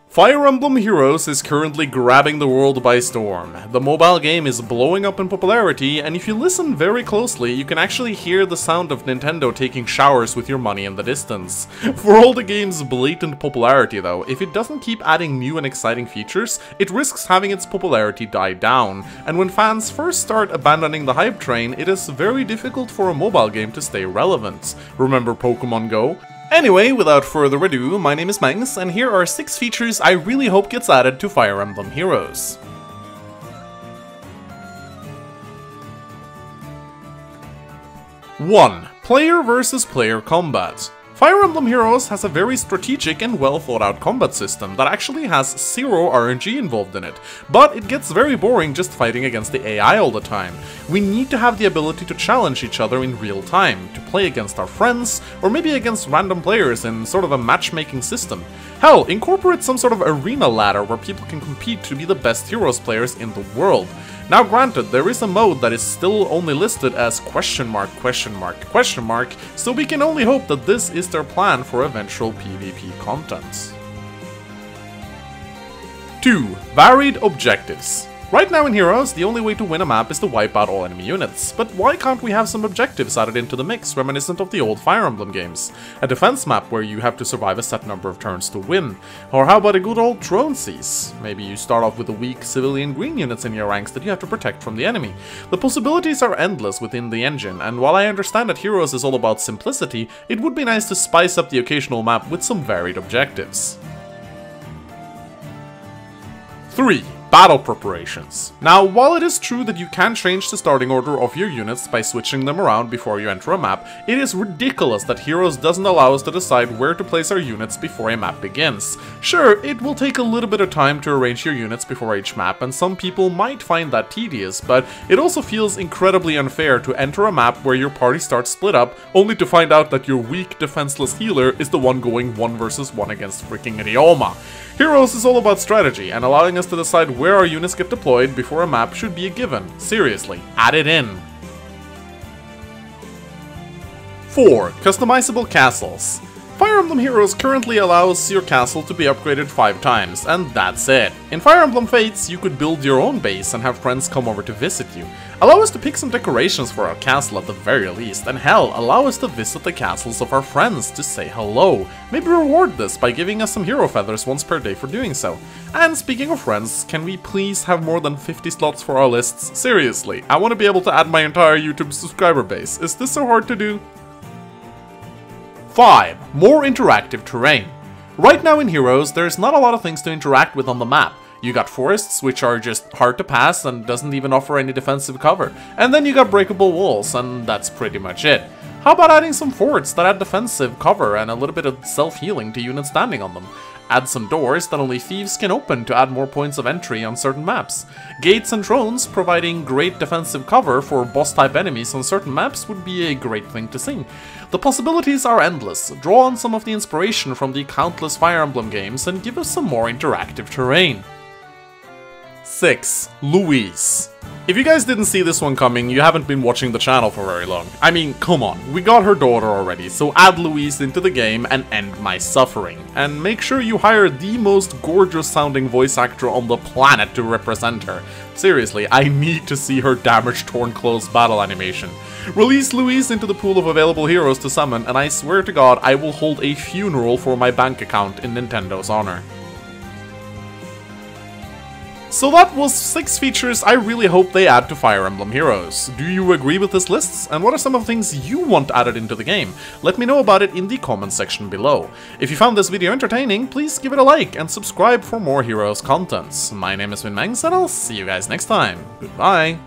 Fire Emblem Heroes is currently grabbing the world by storm. The mobile game is blowing up in popularity, and if you listen very closely, you can actually hear the sound of Nintendo taking showers with your money in the distance. For all the game's blatant popularity though, if it doesn't keep adding new and exciting features, it risks having its popularity die down, and when fans first start abandoning the hype train, it is very difficult for a mobile game to stay relevant. Remember Pokemon Go? Anyway, without further ado, my name is Mangs, and here are 6 features I really hope gets added to Fire Emblem Heroes. 1. Player versus player combat. Fire Emblem Heroes has a very strategic and well thought out combat system that actually has 0 RNG involved in it, but it gets very boring just fighting against the AI all the time. We need to have the ability to challenge each other in real time, to play against our friends, or maybe against random players in sort of a matchmaking system. Hell, incorporate some sort of arena ladder where people can compete to be the best Heroes players in the world. Now granted, there is a mode that is still only listed as question mark, so we can only hope that this is their plan for eventual PvP content. 2. Varied objectives. Right now in Heroes, the only way to win a map is to wipe out all enemy units, but why can't we have some objectives added into the mix reminiscent of the old Fire Emblem games? A defense map where you have to survive a set number of turns to win. Or how about a good old throne seize? Maybe you start off with the weak civilian green units in your ranks that you have to protect from the enemy. The possibilities are endless within the engine, and while I understand that Heroes is all about simplicity, it would be nice to spice up the occasional map with some varied objectives. 3. Battle preparations. Now, while it is true that you can change the starting order of your units by switching them around before you enter a map, it is ridiculous that Heroes doesn't allow us to decide where to place our units before a map begins. Sure, it will take a little bit of time to arrange your units before each map, and some people might find that tedious, but it also feels incredibly unfair to enter a map where your party starts split up, only to find out that your weak, defenseless healer is the one going 1 versus 1 against freaking Ryoma. Heroes is all about strategy, and allowing us to decide where our units get deployed before a map should be a given. Seriously, add it in. 4. Customizable castles. Fire Emblem Heroes currently allows your castle to be upgraded 5 times, and that's it. In Fire Emblem Fates, you could build your own base and have friends come over to visit you. Allow us to pick some decorations for our castle at the very least, and hell, allow us to visit the castles of our friends to say hello. Maybe reward this by giving us some hero feathers once per day for doing so. And speaking of friends, can we please have more than 50 slots for our lists? Seriously, I want to be able to add my entire YouTube subscriber base. Is this so hard to do? 5. More interactive terrain. Right now in Heroes, there's not a lot of things to interact with on the map. You got forests, which are just hard to pass and doesn't even offer any defensive cover. And then you got breakable walls, and that's pretty much it. How about adding some forts that add defensive cover and a little bit of self-healing to units standing on them? Add some doors that only thieves can open to add more points of entry on certain maps. Gates and thrones providing great defensive cover for boss-type enemies on certain maps would be a great thing to see. The possibilities are endless. Draw on some of the inspiration from the countless Fire Emblem games and give us some more interactive terrain. 6. Louise. If you guys didn't see this one coming, you haven't been watching the channel for very long. I mean, come on, we got her daughter already, so add Louise into the game and end my suffering. And make sure you hire the most gorgeous sounding voice actor on the planet to represent her. Seriously, I need to see her damaged torn clothes battle animation. Release Louise into the pool of available heroes to summon, and I swear to God I will hold a funeral for my bank account in Nintendo's honor. So that was 6 features I really hope they add to Fire Emblem Heroes. Do you agree with this list? And what are some of the things you want added into the game? Let me know about it in the comment section below. If you found this video entertaining, please give it a like and subscribe for more Heroes content. My name is Mangs, and I'll see you guys next time. Goodbye!